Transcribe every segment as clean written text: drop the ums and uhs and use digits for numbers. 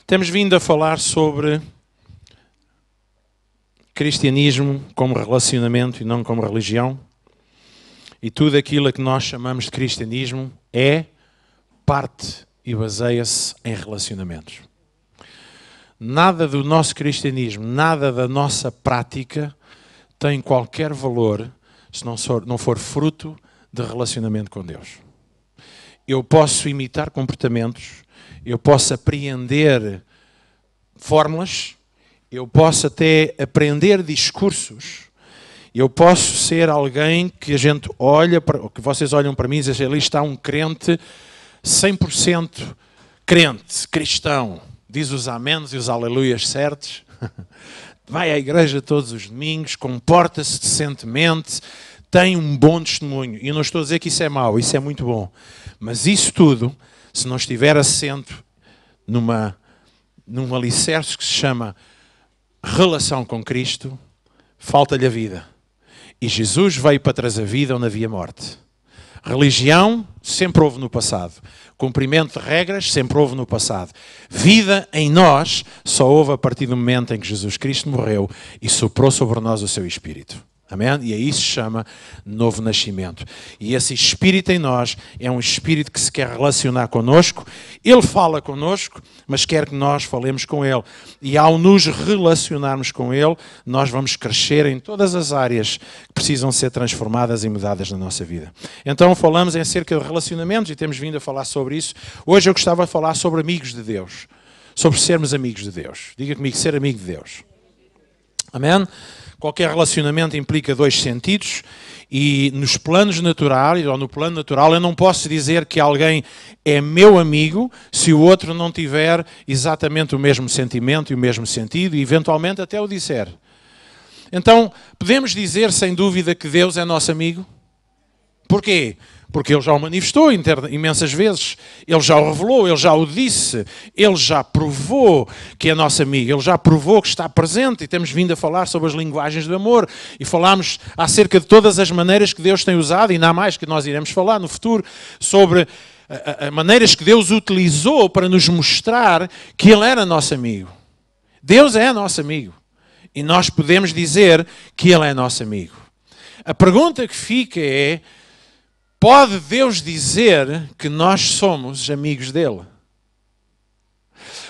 Temos vindo a falar sobre cristianismo como relacionamento e não como religião. E tudo aquilo a que nós chamamos de cristianismo é parte e baseia-se em relacionamentos. Nada do nosso cristianismo, nada da nossa prática tem qualquer valor se não for fruto de relacionamento com Deus. Eu posso imitar comportamentos, eu posso apreender fórmulas, eu posso até aprender discursos, eu posso ser alguém que a gente olha, que vocês olham para mim e dizem, ali está um crente 100% crente, cristão, diz os améns e os aleluias certos, vai à igreja todos os domingos, comporta-se decentemente, tem um bom testemunho. E eu não estou a dizer que isso é mau, isso é muito bom. Mas isso tudo, se não estiver assento num alicerce que se chama relação com Cristo, falta-lhe a vida. E Jesus veio para trazer vida onde havia morte. Religião sempre houve no passado. Cumprimento de regras sempre houve no passado. Vida em nós só houve a partir do momento em que Jesus Cristo morreu e soprou sobre nós o seu Espírito. Amém? E aí se chama novo nascimento. E esse Espírito em nós é um Espírito que se quer relacionar connosco. Ele fala connosco, mas quer que nós falemos com Ele. E ao nos relacionarmos com Ele, nós vamos crescer em todas as áreas que precisam ser transformadas e mudadas na nossa vida. Então falamos acerca de relacionamentos e temos vindo a falar sobre isso. Hoje eu gostava de falar sobre amigos de Deus. Sobre sermos amigos de Deus. Diga comigo, ser amigo de Deus. Amém? Qualquer relacionamento implica dois sentidos e nos planos naturais, ou no plano natural, eu não posso dizer que alguém é meu amigo se o outro não tiver exatamente o mesmo sentimento e o mesmo sentido e eventualmente até o disser. Então, podemos dizer sem dúvida que Deus é nosso amigo? Porquê? Porque Ele já o manifestou imensas vezes, Ele já o revelou, Ele já o disse, Ele já provou que é nosso amigo, Ele já provou que está presente e temos vindo a falar sobre as linguagens do amor e falámos acerca de todas as maneiras que Deus tem usado e ainda há mais que nós iremos falar no futuro sobre as maneiras que Deus utilizou para nos mostrar que Ele era nosso amigo. Deus é nosso amigo e nós podemos dizer que Ele é nosso amigo. A pergunta que fica é: pode Deus dizer que nós somos amigos dele?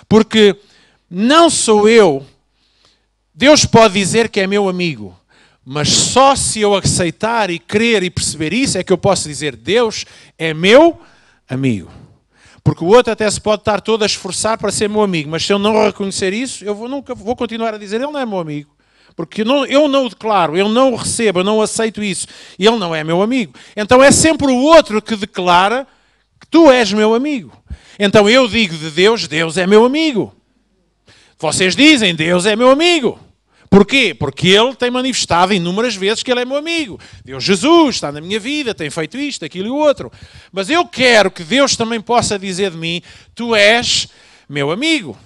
Porque não sou eu. Deus pode dizer que é meu amigo, mas só se eu aceitar e crer e perceber isso é que eu posso dizer Deus é meu amigo. Porque o outro até se pode estar todo a esforçar para ser meu amigo, mas se eu não reconhecer isso, eu nunca vou continuar a dizer ele não é meu amigo. Porque eu não o declaro, eu não o recebo, eu não aceito isso. E ele não é meu amigo. Então é sempre o outro que declara que tu és meu amigo. Então eu digo de Deus, Deus é meu amigo. Vocês dizem, Deus é meu amigo. Porquê? Porque Ele tem manifestado inúmeras vezes que Ele é meu amigo. Deus Jesus está na minha vida, tem feito isto, aquilo e o outro. Mas eu quero que Deus também possa dizer de mim, tu és meu amigo.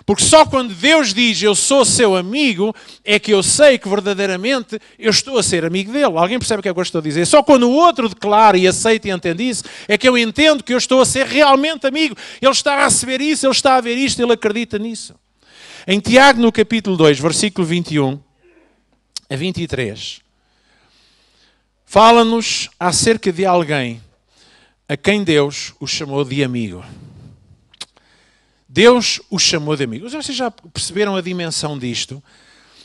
Porque só quando Deus diz eu sou seu amigo, é que eu sei que verdadeiramente eu estou a ser amigo dele. Alguém percebe o que é que eu estou a dizer? Só quando o outro declara e aceita e entende isso, é que eu entendo que eu estou a ser realmente amigo. Ele está a receber isso, ele está a ver isto, ele acredita nisso. Em Tiago, no capítulo 2, versículo 21 a 23, fala-nos acerca de alguém a quem Deus o chamou de amigo. Deus o chamou de amigo. Vocês já perceberam a dimensão disto?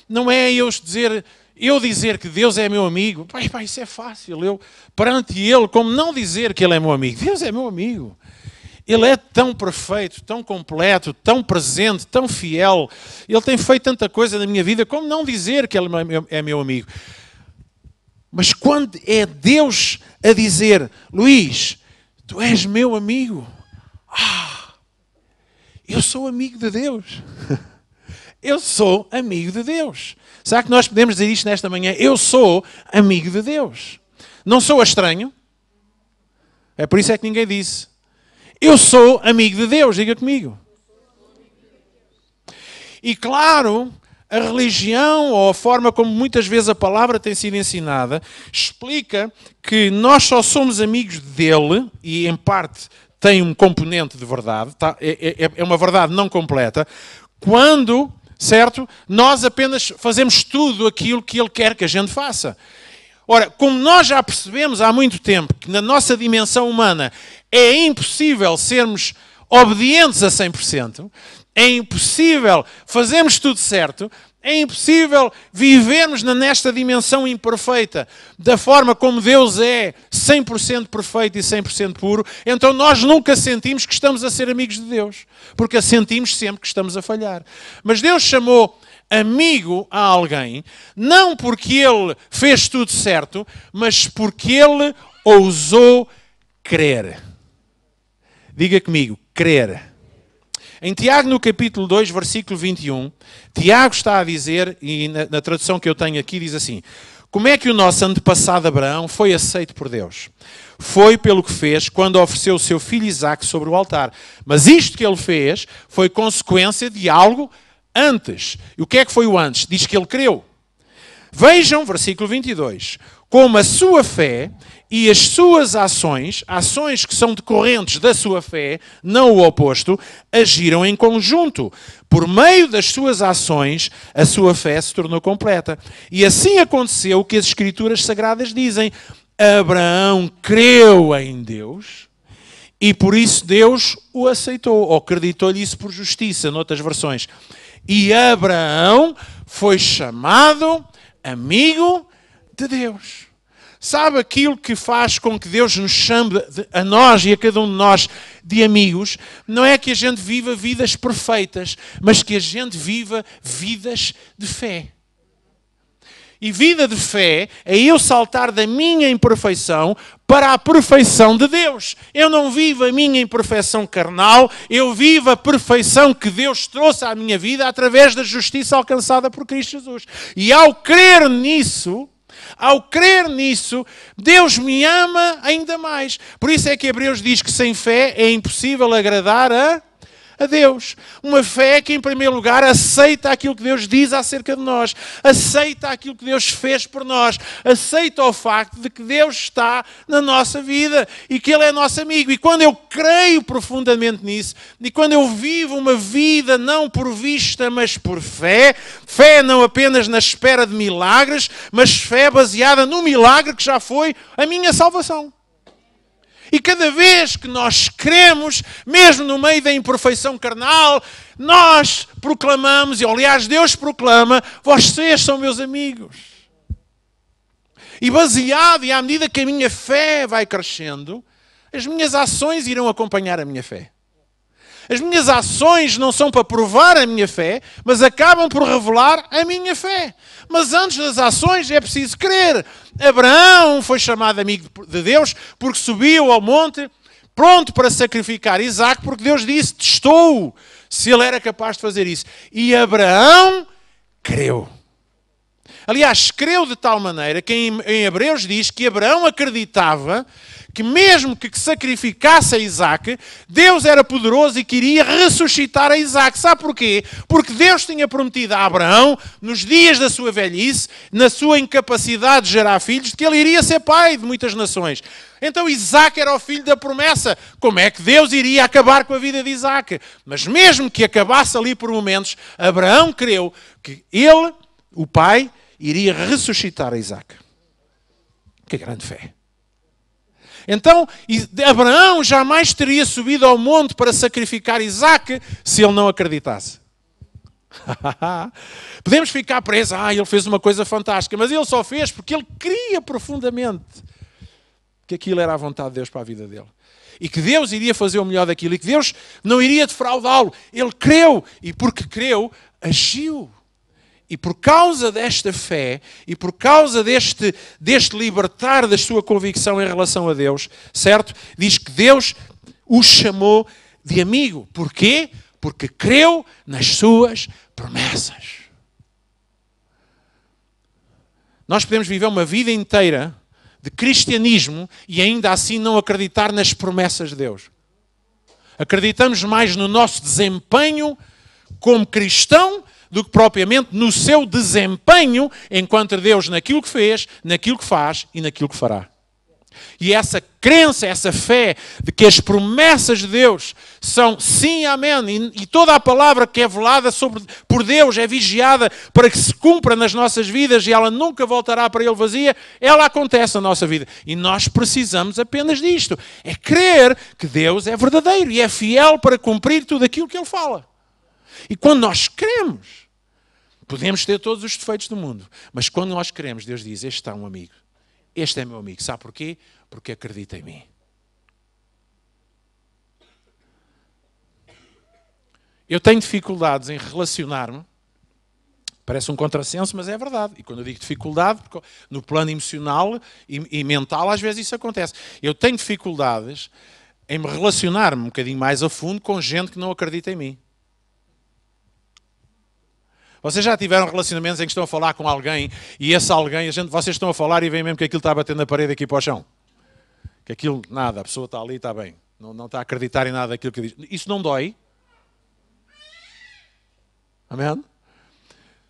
Não é eu dizer que Deus é meu amigo. Pai, isso é fácil. Eu, perante Ele, como não dizer que Ele é meu amigo? Deus é meu amigo. Ele é tão perfeito, tão completo, tão presente, tão fiel. Ele tem feito tanta coisa na minha vida, como não dizer que Ele é meu amigo? Mas quando é Deus a dizer, Luís, tu és meu amigo. Eu sou amigo de Deus. Eu sou amigo de Deus. Será que nós podemos dizer isto nesta manhã? Eu sou amigo de Deus. Não sou estranho. É por isso é que ninguém disse. Eu sou amigo de Deus. Diga comigo. E claro, a religião, ou a forma como muitas vezes a palavra tem sido ensinada, explica que nós só somos amigos dele, e em parte tem um componente de verdade, tá? É uma verdade não completa, quando, certo, nós apenas fazemos tudo aquilo que Ele quer que a gente faça. Ora, como nós já percebemos há muito tempo que na nossa dimensão humana é impossível sermos obedientes a 100%, é impossível fazermos tudo certo, é impossível vivermos nesta dimensão imperfeita da forma como Deus é 100% perfeito e 100% puro, então nós nunca sentimos que estamos a ser amigos de Deus, porque sentimos sempre que estamos a falhar. Mas Deus chamou amigo a alguém, não porque ele fez tudo certo, mas porque ele ousou crer. Diga comigo, crer. Em Tiago, no capítulo 2, versículo 21, Tiago está a dizer, e na tradução que eu tenho aqui diz assim: como é que o nosso antepassado Abraão foi aceito por Deus? Foi pelo que fez quando ofereceu o seu filho Isaque sobre o altar. Mas isto que ele fez foi consequência de algo antes. E o que é que foi o antes? Diz que ele creu. Vejam, versículo 22, como a sua fé e as suas ações que são decorrentes da sua fé, não o oposto, agiram em conjunto. Por meio das suas ações, a sua fé se tornou completa. E assim aconteceu o que as Escrituras Sagradas dizem: Abraão creu em Deus e por isso Deus o aceitou, ou acreditou-lhe isso por justiça, noutras versões. E Abraão foi chamado amigo de Deus. Sabe aquilo que faz com que Deus nos chame a nós e a cada um de nós de amigos? Não é que a gente viva vidas perfeitas, mas que a gente viva vidas de fé. E vida de fé é eu saltar da minha imperfeição para a perfeição de Deus. Eu não vivo a minha imperfeição carnal, eu vivo a perfeição que Deus trouxe à minha vida através da justiça alcançada por Cristo Jesus. E ao crer nisso, Deus me ama ainda mais. Por isso é que Hebreus diz que sem fé é impossível agradar a Deus. Uma fé que, em primeiro lugar, aceita aquilo que Deus diz acerca de nós, aceita aquilo que Deus fez por nós, aceita o facto de que Deus está na nossa vida e que Ele é nosso amigo. E quando eu creio profundamente nisso, e quando eu vivo uma vida não por vista, mas por fé, fé não apenas na espera de milagres, mas fé baseada no milagre que já foi a minha salvação. E cada vez que nós cremos, mesmo no meio da imperfeição carnal, nós proclamamos, e aliás Deus proclama: vocês são meus amigos. E baseado, e à medida que a minha fé vai crescendo, as minhas ações irão acompanhar a minha fé. As minhas ações não são para provar a minha fé, mas acabam por revelar a minha fé. Mas antes das ações é preciso crer. Abraão foi chamado amigo de Deus porque subiu ao monte pronto para sacrificar Isaque, porque Deus disse, testou se ele era capaz de fazer isso. E Abraão creu. Aliás, creu de tal maneira que em Hebreus diz que Abraão acreditava que mesmo que sacrificasse a Isaque, Deus era poderoso e queria ressuscitar a Isaque. Sabe porquê? Porque Deus tinha prometido a Abraão, nos dias da sua velhice, na sua incapacidade de gerar filhos, que ele iria ser pai de muitas nações. Então Isaque era o filho da promessa. Como é que Deus iria acabar com a vida de Isaque? Mas mesmo que acabasse ali por momentos, Abraão creu que ele, o pai, iria ressuscitar a Isaque. Que grande fé! Então, Abraão jamais teria subido ao monte para sacrificar Isaque se ele não acreditasse. Podemos ficar presos, ele fez uma coisa fantástica, mas ele só fez porque ele cria profundamente que aquilo era a vontade de Deus para a vida dele. E que Deus iria fazer o melhor daquilo, e que Deus não iria defraudá-lo. Ele creu, e porque creu, agiu. E por causa desta fé, e por causa deste libertar da sua convicção em relação a Deus, certo? Diz que Deus o chamou de amigo. Porquê? Porque creu nas suas promessas. Nós podemos viver uma vida inteira de cristianismo e ainda assim não acreditar nas promessas de Deus. Acreditamos mais no nosso desempenho como cristão do que propriamente no seu desempenho enquanto Deus naquilo que fez, naquilo que faz e naquilo que fará. E essa crença, essa fé de que as promessas de Deus são sim, amém, e toda a palavra que é velada por Deus é vigiada para que se cumpra nas nossas vidas e ela nunca voltará para Ele vazia, ela acontece na nossa vida. E nós precisamos apenas disto. É crer que Deus é verdadeiro e é fiel para cumprir tudo aquilo que Ele fala. E quando nós cremos, podemos ter todos os defeitos do mundo, mas quando nós queremos, Deus diz, este está um amigo. Este é meu amigo. Sabe porquê? Porque acredita em mim. Eu tenho dificuldades em relacionar-me. Parece um contrassenso, mas é verdade. E quando eu digo dificuldade, no plano emocional e mental, às vezes isso acontece. Eu tenho dificuldades em me relacionar-me um bocadinho mais a fundo com gente que não acredita em mim. Vocês já tiveram relacionamentos em que estão a falar com alguém e esse alguém, vocês estão a falar e veem mesmo que aquilo está batendo na parede aqui para o chão? Que aquilo, nada, a pessoa está ali e está bem. Não está a acreditar em nada daquilo que diz. Isso não dói? Amém?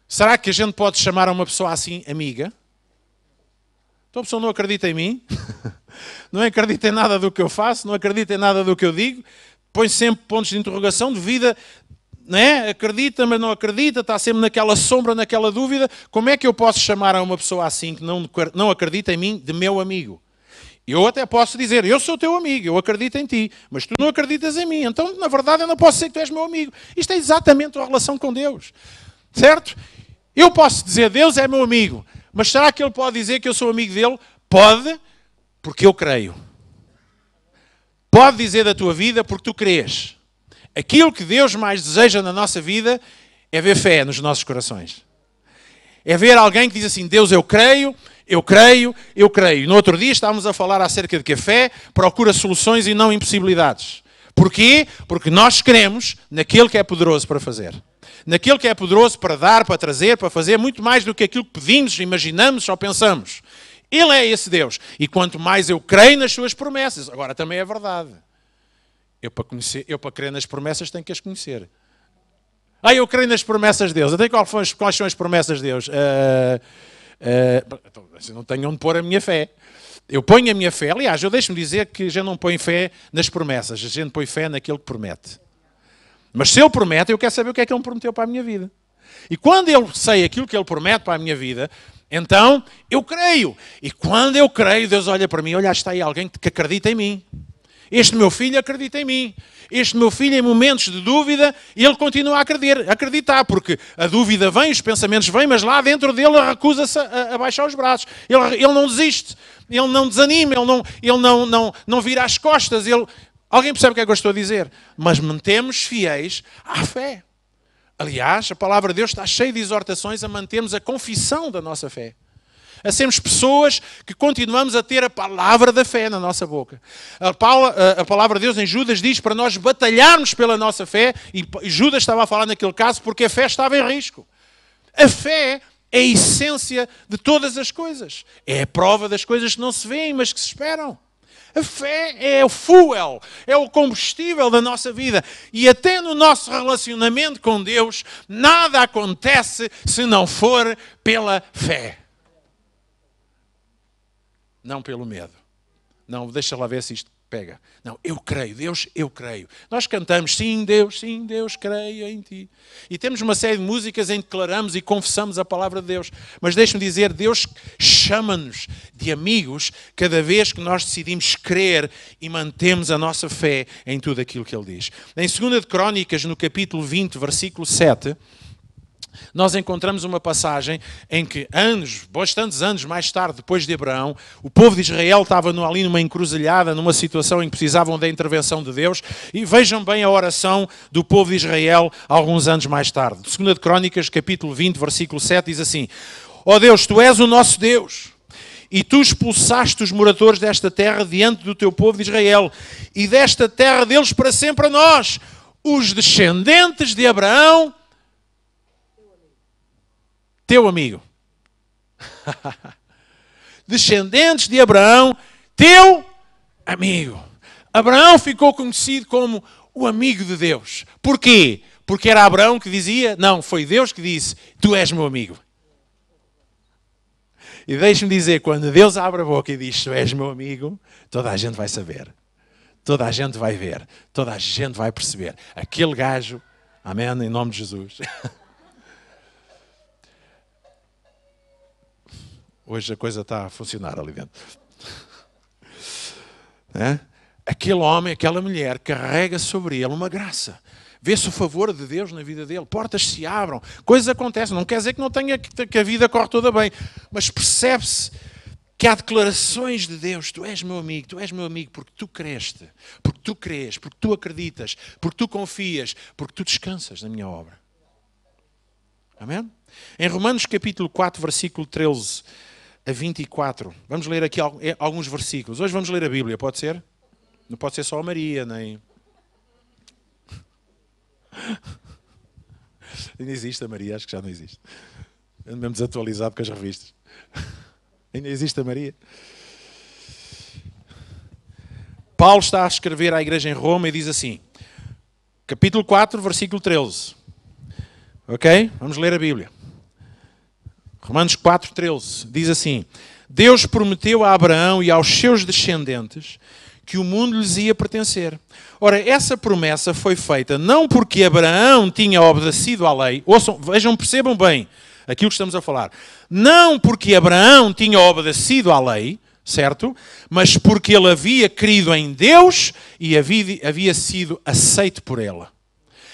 Será que a gente pode chamar a uma pessoa assim amiga? Então a pessoa não acredita em mim, não acredita em nada do que eu faço, não acredita em nada do que eu digo, põe sempre pontos de interrogação, duvida, não é? Acredita, mas não acredita, está sempre naquela sombra, naquela dúvida. Como é que eu posso chamar a uma pessoa assim que não acredita em mim de meu amigo? Eu até posso dizer, eu sou teu amigo, eu acredito em ti, mas tu não acreditas em mim, então na verdade eu não posso dizer que tu és meu amigo. Isto é exatamente a relação com Deus, certo? Eu posso dizer, Deus é meu amigo, mas será que Ele pode dizer que eu sou amigo dele? Pode, porque eu creio. Pode dizer da tua vida porque tu crês. Aquilo que Deus mais deseja na nossa vida é ver fé nos nossos corações. É ver alguém que diz assim, Deus, eu creio, eu creio, eu creio. No outro dia estávamos a falar acerca de que a fé procura soluções e não impossibilidades. Porquê? Porque nós cremos naquele que é poderoso para fazer. Naquele que é poderoso para dar, para trazer, para fazer muito mais do que aquilo que pedimos, imaginamos ou pensamos. Ele é esse Deus. E quanto mais eu creio nas suas promessas, agora também é verdade. Eu para crer nas promessas tenho que as conhecer. Eu creio nas promessas de Deus. Até quais são as promessas de Deus? Eu não tenho onde pôr a minha fé. Eu ponho a minha fé. Aliás, eu deixo-me dizer que a gente não põe fé nas promessas. A gente põe fé naquilo que promete. Mas se Ele promete, eu quero saber o que é que Ele prometeu para a minha vida. E quando eu sei aquilo que Ele promete para a minha vida, então eu creio. E quando eu creio, Deus olha para mim, olha, está aí alguém que acredita em mim. Este meu filho acredita em mim. Este meu filho, em momentos de dúvida, ele continua a acreditar, porque a dúvida vem, os pensamentos vêm, mas lá dentro dele recusa-se a baixar os braços. Ele não desiste, ele não desanima, ele não vira as costas. Alguém percebe o que é que eu estou a dizer? Mas mantemos fiéis à fé. Aliás, a palavra de Deus está cheia de exortações a mantermos a confissão da nossa fé. A sermos pessoas que continuamos a ter a palavra da fé na nossa boca. A palavra de Deus em Judas diz para nós batalharmos pela nossa fé, e Judas estava a falar naquele caso porque a fé estava em risco. A fé é a essência de todas as coisas. É a prova das coisas que não se veem, mas que se esperam. A fé é o fuel, é o combustível da nossa vida. E até no nosso relacionamento com Deus, nada acontece se não for pela fé. Não pelo medo. Não, deixa lá ver se isto pega. Não, eu creio, Deus, eu creio. Nós cantamos, sim, Deus, creio em ti. E temos uma série de músicas em que declaramos e confessamos a palavra de Deus. Mas deixe-me dizer, Deus chama-nos de amigos cada vez que nós decidimos crer e mantemos a nossa fé em tudo aquilo que Ele diz. Em 2 de Crónicas, no capítulo 20, versículo 7... nós encontramos uma passagem em que bastantes anos mais tarde, depois de Abraão, o povo de Israel estava ali numa encruzilhada, numa situação em que precisavam da intervenção de Deus, e vejam bem a oração do povo de Israel alguns anos mais tarde. 2 de Crónicas, capítulo 20, versículo 7, diz assim: ó Deus, Tu és o nosso Deus, e Tu expulsaste os moradores desta terra diante do Teu povo de Israel, e desta terra deles para sempre a nós, os descendentes de Abraão, Teu amigo. Descendentes de Abraão, Teu amigo. Abraão ficou conhecido como o amigo de Deus. Porquê? Porque era Abraão que dizia? Não, foi Deus que disse, Tu és meu amigo. E deixe-me dizer, quando Deus abre a boca e diz, tu és meu amigo, toda a gente vai saber. Toda a gente vai ver. Toda a gente vai perceber. Aquele gajo, amém, em nome de Jesus. Hoje a coisa está a funcionar ali dentro. É? Aquele homem, aquela mulher, carrega sobre ele uma graça. Vê-se o favor de Deus na vida dele. Portas se abram. Coisas acontecem. Não quer dizer que não tenha, que a vida corre toda bem. Mas percebe-se que há declarações de Deus. Tu és meu amigo porque tu creste. Porque tu crês. Porque tu acreditas. Porque tu confias. Porque tu descansas na minha obra. Amém? Em Romanos capítulo 4, versículo 13 a 24. Vamos ler aqui alguns versículos. Hoje vamos ler a Bíblia, pode ser? Não pode ser só a Maria, nem... Ainda existe a Maria, acho que já não existe. Ando mesmo desatualizado com as revistas. Ainda existe a Maria. Paulo está a escrever à igreja em Roma e diz assim, capítulo 4, versículo 13. Ok? Vamos ler a Bíblia. Romanos 4, 13. Diz assim, Deus prometeu a Abraão e aos seus descendentes que o mundo lhes ia pertencer. Ora, essa promessa foi feita não porque Abraão tinha obedecido à lei. Ouçam, vejam, percebam bem aquilo que estamos a falar. Não porque Abraão tinha obedecido à lei, certo? Mas porque ele havia crido em Deus e havia sido aceito por ela.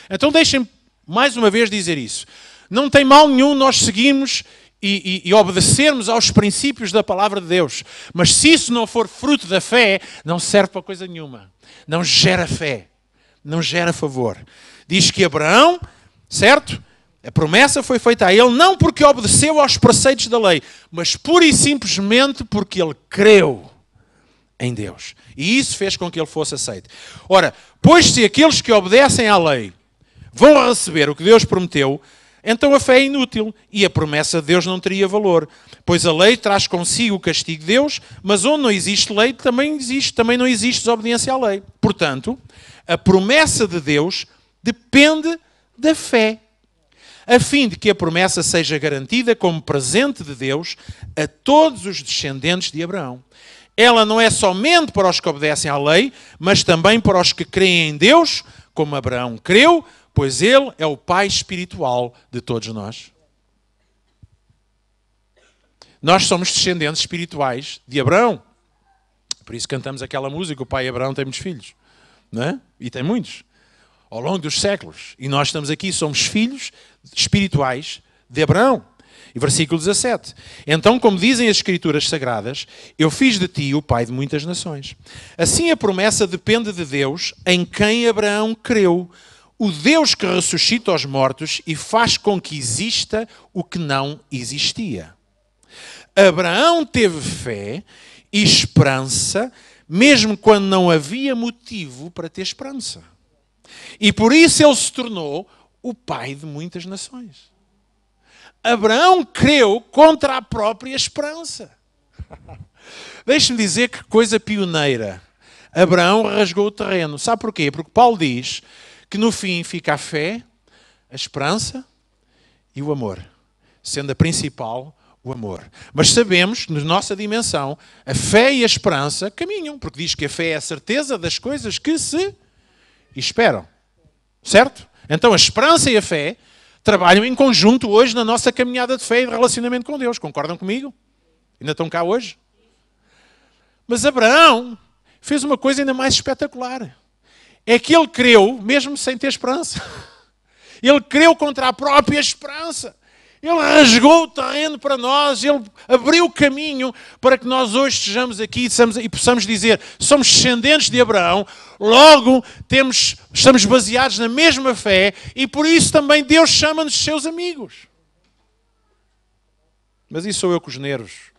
Então deixem-me mais uma vez dizer isso. Não tem mal nenhum nós seguirmos e obedecermos aos princípios da palavra de Deus. Mas se isso não for fruto da fé, não serve para coisa nenhuma. Não gera fé. Não gera favor. Diz que Abraão, certo? A promessa foi feita a ele não porque obedeceu aos preceitos da lei, mas pura e simplesmente porque ele creu em Deus. E isso fez com que ele fosse aceito. Ora, pois se aqueles que obedecem à lei vão receber o que Deus prometeu, então a fé é inútil e a promessa de Deus não teria valor. Pois a lei traz consigo o castigo de Deus, mas onde não existe lei, também não existe desobediência à lei. Portanto, a promessa de Deus depende da fé, a fim de que a promessa seja garantida como presente de Deus a todos os descendentes de Abraão. Ela não é somente para os que obedecem à lei, mas também para os que creem em Deus, como Abraão creu, pois ele é o pai espiritual de todos nós. Nós somos descendentes espirituais de Abraão. Por isso cantamos aquela música, o pai Abraão tem muitos filhos. Não é? E tem muitos. Ao longo dos séculos. E nós estamos aqui, somos filhos espirituais de Abraão. E versículo 17. Então, como dizem as Escrituras Sagradas, eu fiz de ti o pai de muitas nações. Assim a promessa depende de Deus, em quem Abraão creu. O Deus que ressuscita os mortos e faz com que exista o que não existia. Abraão teve fé e esperança, mesmo quando não havia motivo para ter esperança. E por isso ele se tornou o pai de muitas nações. Abraão creu contra a própria esperança. Deixe-me dizer que coisa pioneira. Abraão rasgou o terreno. Sabe porquê? Porque Paulo diz que no fim fica a fé, a esperança e o amor. Sendo a principal o amor. Mas sabemos que na nossa dimensão a fé e a esperança caminham. Porque diz que a fé é a certeza das coisas que se esperam. Certo? Então a esperança e a fé trabalham em conjunto hoje na nossa caminhada de fé e de relacionamento com Deus. Concordam comigo? Ainda estão cá hoje? Mas Abraão fez uma coisa ainda mais espetacular. É que ele creu mesmo sem ter esperança. Ele creu contra a própria esperança. Ele rasgou o terreno para nós, ele abriu o caminho para que nós hoje estejamos aqui e possamos dizer, somos descendentes de Abraão, logo estamos baseados na mesma fé e por isso também Deus chama-nos seus amigos. Mas isso sou eu com os nervos.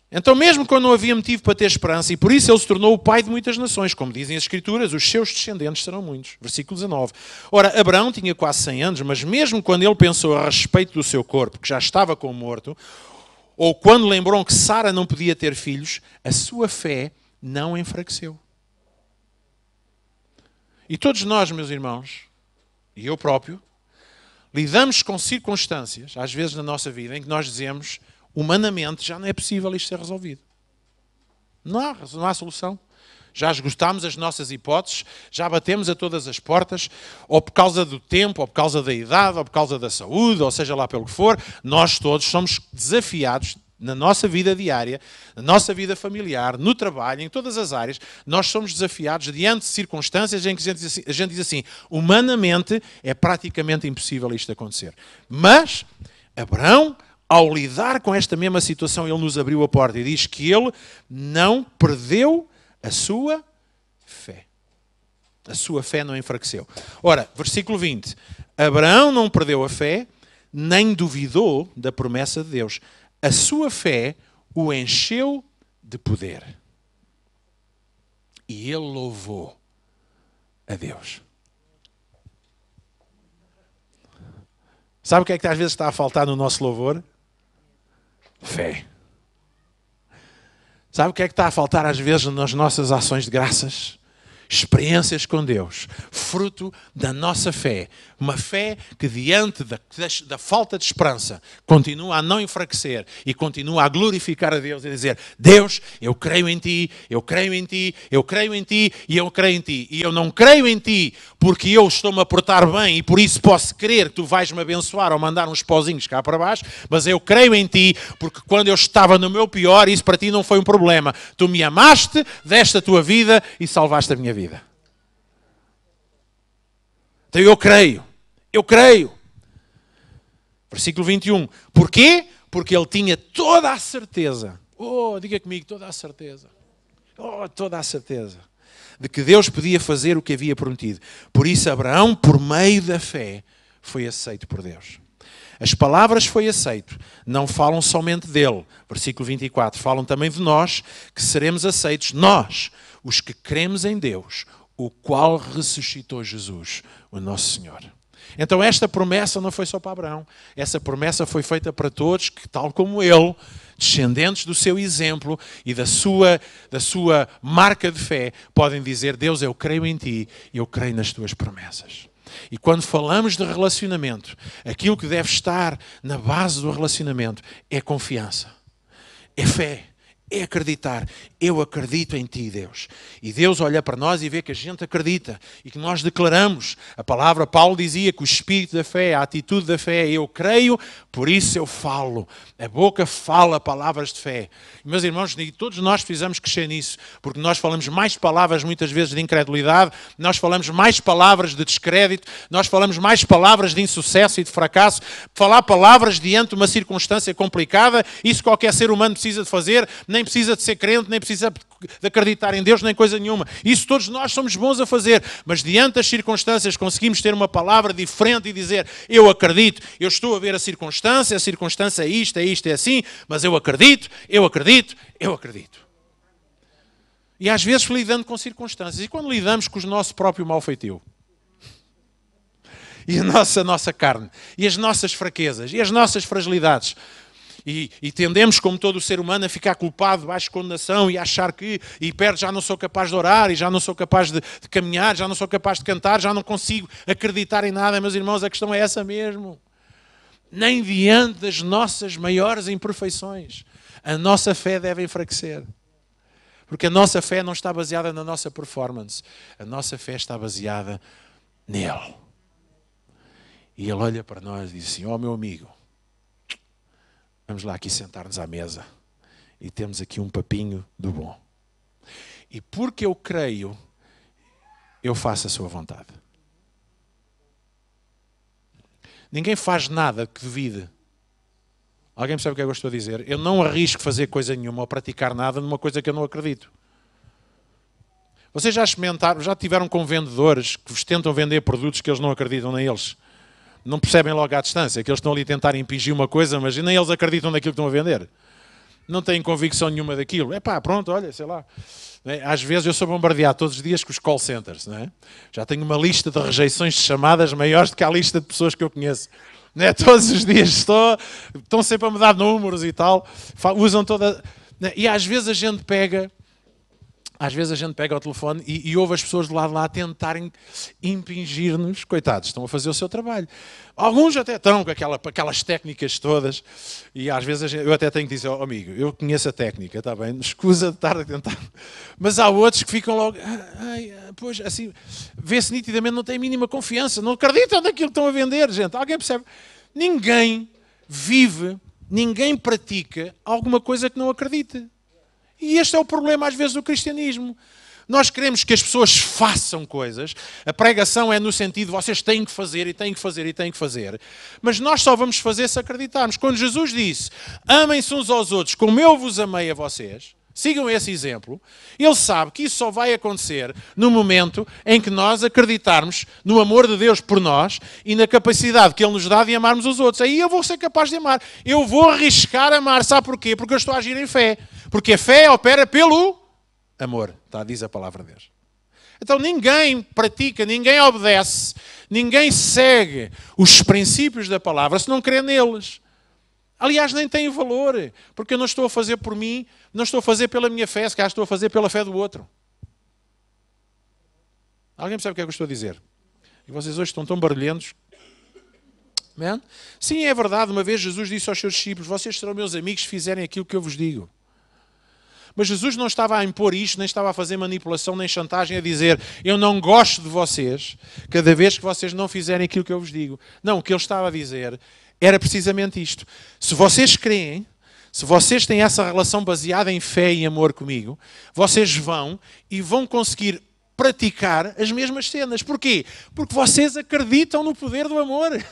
Então, mesmo quando não havia motivo para ter esperança, e por isso ele se tornou o pai de muitas nações, como dizem as Escrituras, os seus descendentes serão muitos. Versículo 19. Ora, Abraão tinha quase 100 anos, mas mesmo quando ele pensou a respeito do seu corpo, que já estava como morto, ou quando lembrou que Sara não podia ter filhos, a sua fé não enfraqueceu. E todos nós, meus irmãos, e eu próprio, lidamos com circunstâncias, às vezes na nossa vida, em que nós dizemos, humanamente já não é possível isto ser resolvido. Não há solução. Já esgotámos as nossas hipóteses, já batemos a todas as portas, ou por causa do tempo, ou por causa da idade, ou por causa da saúde, ou seja lá pelo que for, nós todos somos desafiados na nossa vida diária, na nossa vida familiar, no trabalho, em todas as áreas, nós somos desafiados diante de circunstâncias em que a gente diz assim, humanamente é praticamente impossível isto acontecer. Mas Abraão, ao lidar com esta mesma situação, ele nos abriu a porta e diz que ele não perdeu a sua fé. A sua fé não enfraqueceu. Ora, versículo 20. Abraão não perdeu a fé, nem duvidou da promessa de Deus. A sua fé o encheu de poder. E ele louvou a Deus. Sabe o que é que às vezes está a faltar no nosso louvor? Fé. Sabe o que é que está a faltar às vezes nas nossas ações de graças? Experiências com Deus, fruto da nossa fé. Uma fé que diante da falta de esperança continua a não enfraquecer e continua a glorificar a Deus e a dizer, Deus, eu creio em Ti, eu creio em Ti, eu creio em Ti e eu creio em Ti. E eu não creio em Ti porque eu estou-me a portar bem e por isso posso crer que Tu vais-me abençoar ou mandar uns pozinhos cá para baixo, mas eu creio em Ti porque quando eu estava no meu pior, isso para Ti não foi um problema. Tu me amaste, deste a Tua vida e salvaste a minha vida. Então eu creio. Versículo 21. Porquê? Porque ele tinha toda a certeza. Oh, diga comigo, toda a certeza. Oh, toda a certeza. De que Deus podia fazer o que havia prometido. Por isso Abraão, por meio da fé, foi aceito por Deus. As palavras foi aceito não falam somente dele. Versículo 24. Falam também de nós, que seremos aceitos. Nós, os que cremos em Deus, o qual ressuscitou Jesus, o nosso Senhor. Então esta promessa não foi só para Abraão. Essa promessa foi feita para todos que, tal como ele, descendentes do seu exemplo e da sua marca de fé, podem dizer, Deus, eu creio em Ti, eu creio nas Tuas promessas. E quando falamos de relacionamento, aquilo que deve estar na base do relacionamento é confiança, é fé. É acreditar. Eu acredito em Ti, Deus. E Deus olha para nós e vê que a gente acredita e que nós declaramos. A palavra, Paulo dizia que o espírito da fé, a atitude da fé, eu creio, por isso eu falo. A boca fala palavras de fé. E, meus irmãos, todos nós precisamos crescer nisso, porque nós falamos mais palavras muitas vezes de incredulidade, nós falamos mais palavras de descrédito, nós falamos mais palavras de insucesso e de fracasso. Falar palavras diante de uma circunstância complicada, isso qualquer ser humano precisa de fazer, nem precisa de ser crente, nem precisa de acreditar em Deus, nem coisa nenhuma. Isso todos nós somos bons a fazer. Mas diante das circunstâncias conseguimos ter uma palavra diferente e dizer, eu acredito, eu estou a ver a circunstância é isto, é assim, mas eu acredito. E às vezes lidando com circunstâncias. E quando lidamos com o nosso próprio mal-feitio? E a nossa carne? E as nossas fraquezas? E as nossas fragilidades? E tendemos, como todo o ser humano, a ficar culpado debaixo de condenação e a achar que, já não sou capaz de orar, e já não sou capaz de caminhar, já não sou capaz de cantar, já não consigo acreditar em nada. Meus irmãos, a questão é essa mesmo. Nem diante das nossas maiores imperfeições, a nossa fé deve enfraquecer. Porque a nossa fé não está baseada na nossa performance. A nossa fé está baseada nele. E ele olha para nós e diz assim, meu amigo, vamos lá aqui sentar-nos à mesa e temos aqui um papinho do bom. E porque eu creio, eu faço a sua vontade. Ninguém faz nada que duvide. Alguém percebe o que eu estou a dizer? Eu não arrisco fazer coisa nenhuma ou praticar nada numa coisa que eu não acredito. Vocês já experimentaram, já tiveram com vendedores que vos tentam vender produtos que eles não acreditam neles? Não percebem logo à distância que eles estão ali a tentar impingir uma coisa, mas nem eles acreditam naquilo que estão a vender. Não têm convicção nenhuma daquilo. Pronto, olha, sei lá. Às vezes eu sou bombardeado todos os dias com os call centers. Não é? Já tenho uma lista de rejeições de chamadas maiores do que a lista de pessoas que eu conheço. Não é? Todos os dias estão sempre a me dar números e tal. Usam toda... E às vezes a gente pega Às vezes a gente pega o telefone e ouve as pessoas do lado de lá tentarem impingir-nos. Coitados, estão a fazer o seu trabalho. Alguns até estão com aquelas técnicas todas. E às vezes eu até tenho que dizer, oh, amigo, eu conheço a técnica, está bem? Escusa de estar a tentar. Mas há outros que ficam logo... pois, assim, vê-se nitidamente, não tem a mínima confiança. Não acreditam naquilo que estão a vender, gente. Alguém percebe? Ninguém vive, ninguém pratica alguma coisa que não acredite. E este é o problema, às vezes, do cristianismo. Nós queremos que as pessoas façam coisas. A pregação é no sentido, vocês têm que fazer, e têm que fazer, e têm que fazer. Mas nós só vamos fazer se acreditarmos. Quando Jesus disse, amem-se uns aos outros como eu vos amei a vocês, sigam esse exemplo, ele sabe que isso só vai acontecer no momento em que nós acreditarmos no amor de Deus por nós e na capacidade que Ele nos dá de amarmos os outros. Aí eu vou ser capaz de amar. Eu vou arriscar amar. Sabe porquê? Porque eu estou a agir em fé. Porque a fé opera pelo amor. Diz a palavra de Deus. Então ninguém pratica, ninguém obedece, ninguém segue os princípios da palavra se não crê neles. Aliás, nem tem valor, porque eu não estou a fazer por mim, não estou a fazer pela minha fé, se calhar estou a fazer pela fé do outro. Alguém percebe o que é que eu estou a dizer? E vocês hoje estão tão barulhentos. Man? Sim, é verdade, uma vez Jesus disse aos seus discípulos, vocês serão meus amigos se fizerem aquilo que eu vos digo. Mas Jesus não estava a impor isto, nem estava a fazer manipulação, nem chantagem, a dizer, eu não gosto de vocês, cada vez que vocês não fizerem aquilo que eu vos digo. Não, o que ele estava a dizer era precisamente isto. Se vocês creem, se vocês têm essa relação baseada em fé e amor comigo, vocês vão e vão conseguir praticar as mesmas cenas. Porquê? Porque vocês acreditam no poder do amor.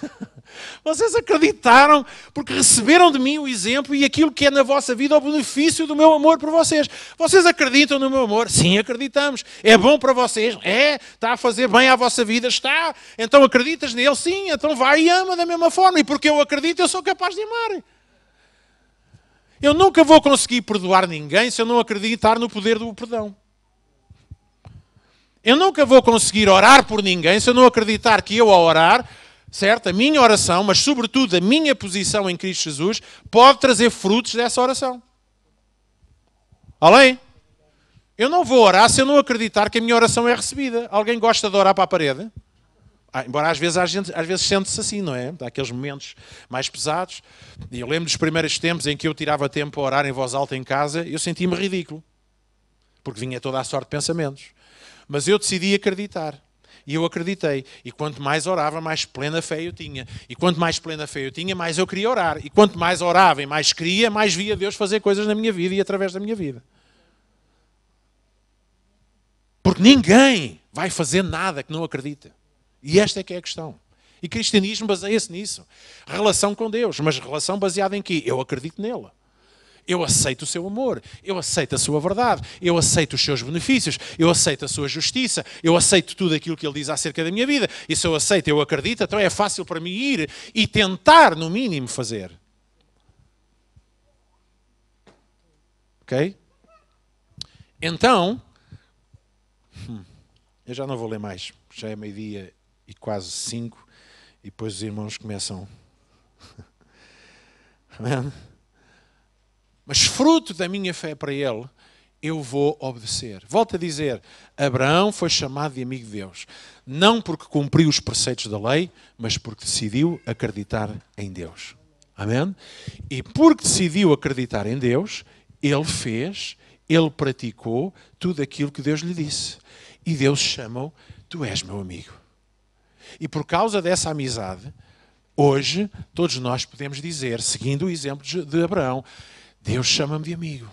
Vocês acreditaram porque receberam de mim o exemplo e aquilo que é na vossa vida o benefício do meu amor por vocês. Vocês acreditam no meu amor? Sim, acreditamos. É bom para vocês? É. Está a fazer bem à vossa vida? Está. Então acreditas nele? Sim. Então vai e ama da mesma forma. E porque eu acredito, eu sou capaz de amar. Eu nunca vou conseguir perdoar ninguém se eu não acreditar no poder do perdão. Eu nunca vou conseguir orar por ninguém se eu não acreditar que eu, ao orar, certo? A minha oração, mas sobretudo a minha posição em Cristo Jesus, pode trazer frutos dessa oração. Além, eu não vou orar se eu não acreditar que a minha oração é recebida. Alguém gosta de orar para a parede? Embora às vezes sente-se assim, não é? Há aqueles momentos mais pesados. E eu lembro dos primeiros tempos em que eu tirava tempo a orar em voz alta em casa, eu sentia-me ridículo. Porque vinha toda a sorte de pensamentos. Mas eu decidi acreditar. E eu acreditei. E quanto mais orava, mais plena fé eu tinha. E quanto mais plena fé eu tinha, mais eu queria orar. E quanto mais orava e mais queria, mais via Deus fazer coisas na minha vida e através da minha vida. Porque ninguém vai fazer nada que não acredita. E esta é que é a questão. E cristianismo baseia-se nisso. Relação com Deus. Mas relação baseada em quê? Eu acredito nele. Eu aceito o seu amor, eu aceito a sua verdade, eu aceito os seus benefícios, eu aceito a sua justiça, eu aceito tudo aquilo que ele diz acerca da minha vida. E se eu aceito, eu acredito, então é fácil para mim ir e tentar, no mínimo, fazer. Ok? Então, eu já não vou ler mais, já é 12:00 e quase 5, e depois os irmãos começam... Amém? Mas fruto da minha fé para ele, eu vou obedecer. Volto a dizer, Abraão foi chamado de amigo de Deus. Não porque cumpriu os preceitos da lei, mas porque decidiu acreditar em Deus. Amém? E porque decidiu acreditar em Deus, ele praticou tudo aquilo que Deus lhe disse. E Deus chama-o, tu és meu amigo. E por causa dessa amizade, hoje, todos nós podemos dizer, seguindo o exemplo de Abraão, Deus chama-me de amigo.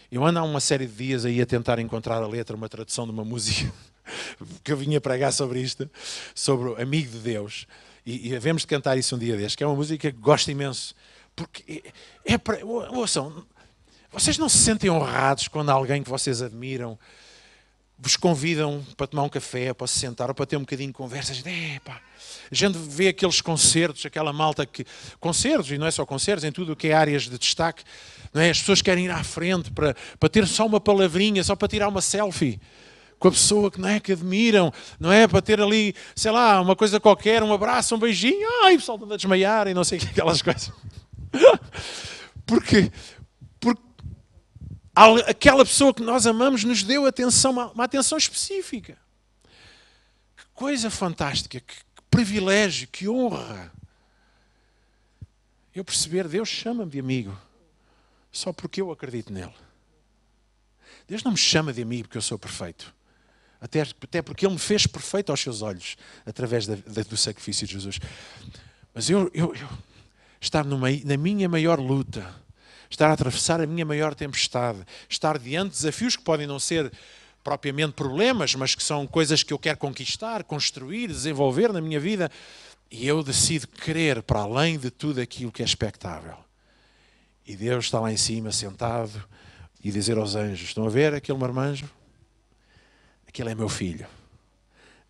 Eu ando há uma série de dias aí a tentar encontrar a letra, uma tradução de uma música que eu vinha pregar sobre isto, sobre o amigo de Deus. E havemos de cantar isso um dia deste, que é uma música que gosto imenso. Porque ouçam, vocês não se sentem honrados quando alguém que vocês admiram vos convidam para tomar um café, para se sentar, ou para ter um bocadinho de conversa? A gente vê aqueles concertos, aquela malta que... Concertos, e não é só concertos, em tudo o que é áreas de destaque. Não é? As pessoas querem ir à frente para ter só uma palavrinha, só para tirar uma selfie com a pessoa que, não é, que admiram, não é? Para ter ali, sei lá, uma coisa qualquer, um abraço, um beijinho, o pessoal está a desmaiar e não sei o que, aquelas coisas. Porque Aquela pessoa que nós amamos nos deu atenção, uma atenção específica. Que coisa fantástica, que privilégio, que honra. Eu perceber, Deus chama-me de amigo só porque eu acredito nele. Deus não me chama de amigo porque eu sou perfeito. Até porque Ele me fez perfeito aos seus olhos, através do sacrifício de Jesus. Mas eu estar na minha maior luta, estar a atravessar a minha maior tempestade, estar diante de desafios que podem não ser propriamente problemas, mas que são coisas que eu quero conquistar, construir, desenvolver na minha vida, e eu decido querer para além de tudo aquilo que é expectável. E Deus está lá em cima, sentado, e dizer aos anjos, estão a ver aquele marmanjo? Aquele é meu filho.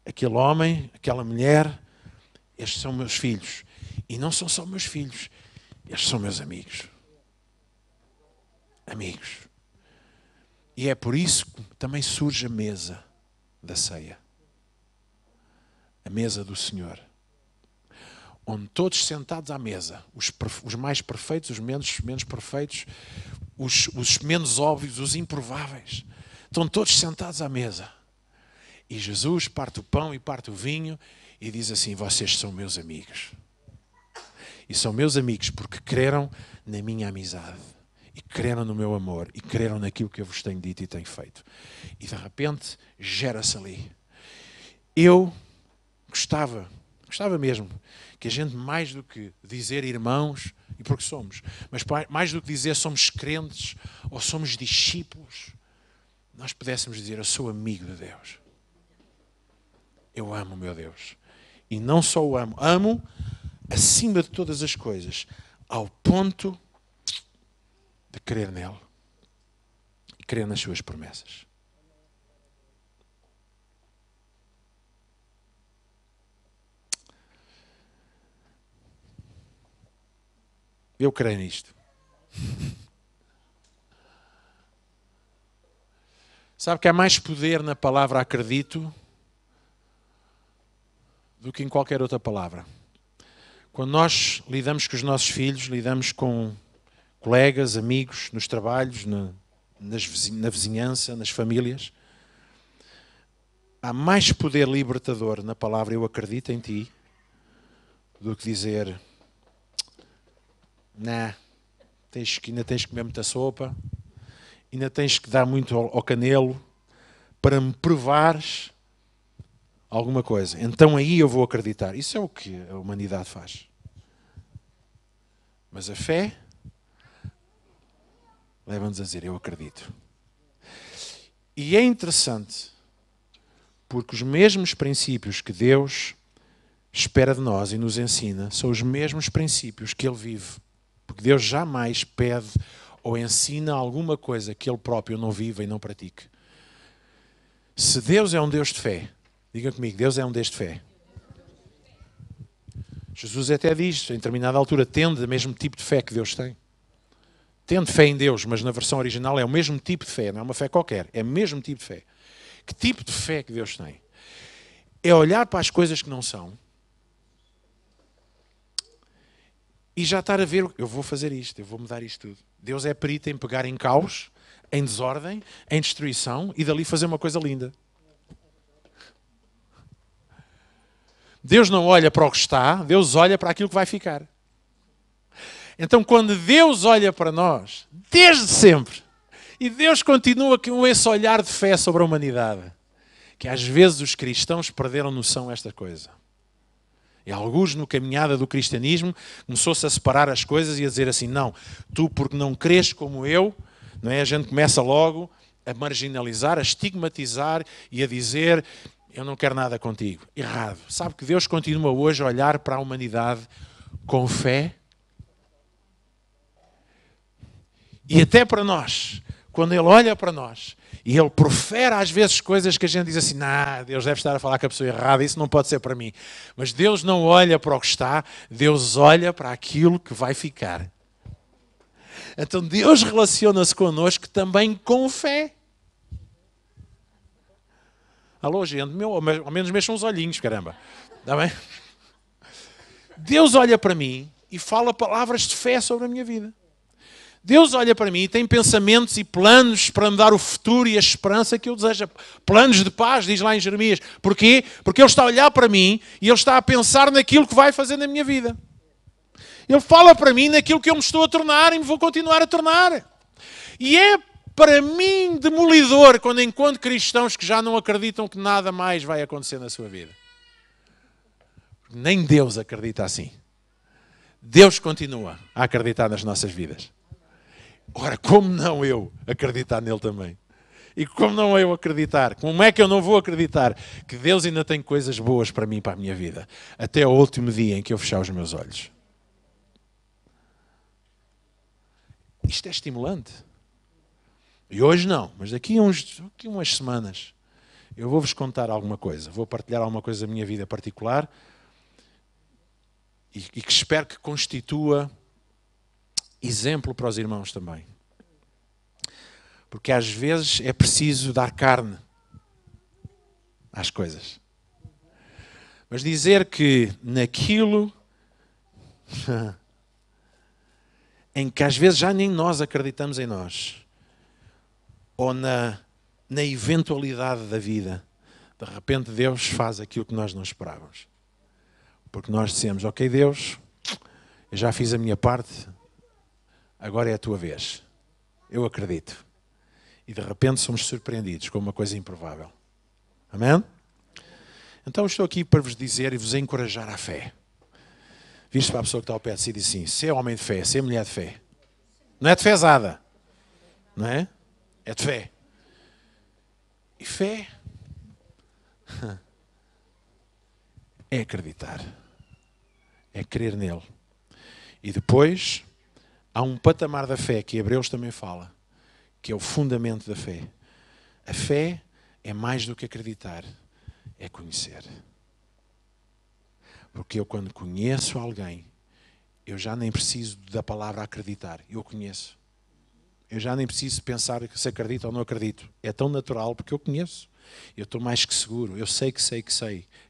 Aquele homem, aquela mulher, estes são meus filhos. E não são só meus filhos, estes são meus amigos. Amigos. E é por isso que também surge a mesa da ceia. A mesa do Senhor. Onde todos sentados à mesa, os mais perfeitos, os menos perfeitos, os menos óbvios, os improváveis, estão todos sentados à mesa. E Jesus parte o pão e parte o vinho e diz assim, vocês são meus amigos. E são meus amigos porque creram na minha amizade. E creram no meu amor. E creram naquilo que eu vos tenho dito e tenho feito. E de repente gera-se ali. Eu gostava mesmo que a gente, mais do que dizer irmãos, e porque somos, mas mais do que dizer somos crentes ou somos discípulos, nós pudéssemos dizer, eu sou amigo de Deus. Eu amo o meu Deus. E não só o amo, amo acima de todas as coisas, ao ponto de crer nele e crer nas suas promessas. Eu creio nisto. Sabe que há mais poder na palavra acredito do que em qualquer outra palavra. Quando nós lidamos com os nossos filhos, lidamos com colegas, amigos, nos trabalhos, na vizinhança, nas famílias, há mais poder libertador na palavra eu acredito em ti do que dizer ainda tens que comer muita sopa, ainda tens que dar muito ao canelo para me provares alguma coisa. Então aí eu vou acreditar. Isso é o que a humanidade faz. Mas a fé leva-nos a dizer, eu acredito. E é interessante, porque os mesmos princípios que Deus espera de nós e nos ensina são os mesmos princípios que Ele vive. Porque Deus jamais pede ou ensina alguma coisa que Ele próprio não viva e não pratique. Se Deus é um Deus de fé, diga comigo, Deus é um Deus de fé. Jesus até diz, em determinada altura, tende o mesmo tipo de fé que Deus tem. Tende fé em Deus, mas na versão original é o mesmo tipo de fé, não é uma fé qualquer, é o mesmo tipo de fé. Que tipo de fé que Deus tem? É olhar para as coisas que não são e já estar a ver, eu vou fazer isto, eu vou mudar isto tudo. Deus é perito em pegar em caos, em desordem, em destruição e dali fazer uma coisa linda. Deus não olha para o que está, Deus olha para aquilo que vai ficar. Então, quando Deus olha para nós, desde sempre, e Deus continua com esse olhar de fé sobre a humanidade, que às vezes os cristãos perderam noção desta coisa. E alguns, no caminhada do cristianismo, começou-se a separar as coisas e a dizer assim, não, tu porque não crês como eu, não é? A gente começa logo a marginalizar, a estigmatizar e a dizer, eu não quero nada contigo. Errado. Sabe que Deus continua hoje a olhar para a humanidade com fé? E até para nós, quando Ele olha para nós e Ele profere às vezes coisas que a gente diz assim, não, Deus deve estar a falar com a pessoa errada, isso não pode ser para mim. Mas Deus não olha para o que está, Deus olha para aquilo que vai ficar. Então Deus relaciona-se connosco também com fé. Alô, gente, ao menos mexam os olhinhos, caramba. Está bem? Deus olha para mim e fala palavras de fé sobre a minha vida. Deus olha para mim e tem pensamentos e planos para me dar o futuro e a esperança que eu desejo. Planos de paz, diz lá em Jeremias. Porquê? Porque Ele está a olhar para mim e Ele está a pensar naquilo que vai fazer na minha vida. Ele fala para mim naquilo que eu me estou a tornar e me vou continuar a tornar. E é para mim demolidor quando encontro cristãos que já não acreditam que nada mais vai acontecer na sua vida. Nem Deus acredita assim. Deus continua a acreditar nas nossas vidas. Ora, como não eu acreditar nele também? E como não eu acreditar? Como é que eu não vou acreditar que Deus ainda tem coisas boas para mim e para a minha vida? Até o último dia em que eu fechar os meus olhos. Isto é estimulante. E hoje não, mas daqui a umas semanas eu vou-vos contar alguma coisa. Vou partilhar alguma coisa da minha vida particular e que espero que constitua exemplo para os irmãos também. Porque às vezes é preciso dar carne às coisas. Mas dizer que naquilo em que às vezes já nem nós acreditamos em nós, ou na eventualidade da vida, de repente Deus faz aquilo que nós não esperávamos. Porque nós dissemos, ok Deus, eu já fiz a minha parte, agora é a tua vez. Eu acredito. E de repente somos surpreendidos com uma coisa improvável. Amém? Então estou aqui para vos dizer e vos encorajar à fé. Viste para a pessoa que está ao pé de si e diz assim, ser homem de fé, ser mulher de fé. Não é de fezada. Não é? É de fé. E fé é acreditar. É crer nele. E depois há um patamar da fé que Hebreus também fala, que é o fundamento da fé. A fé é mais do que acreditar, é conhecer. Porque eu quando conheço alguém, eu já nem preciso da palavra acreditar, eu conheço. Eu já nem preciso pensar se acredito ou não acredito. É tão natural porque eu conheço. Eu estou mais que seguro. Eu sei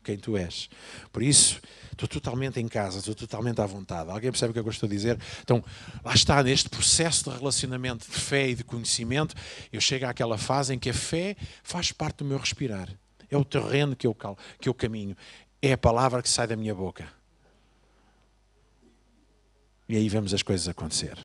quem tu és. Por isso, estou totalmente em casa, estou totalmente à vontade. Alguém percebe o que eu estou a dizer? Então, lá está, neste processo de relacionamento de fé e de conhecimento, eu chego àquela fase em que a fé faz parte do meu respirar. É o terreno que eu caminho. É a palavra que sai da minha boca. E aí vemos as coisas acontecer.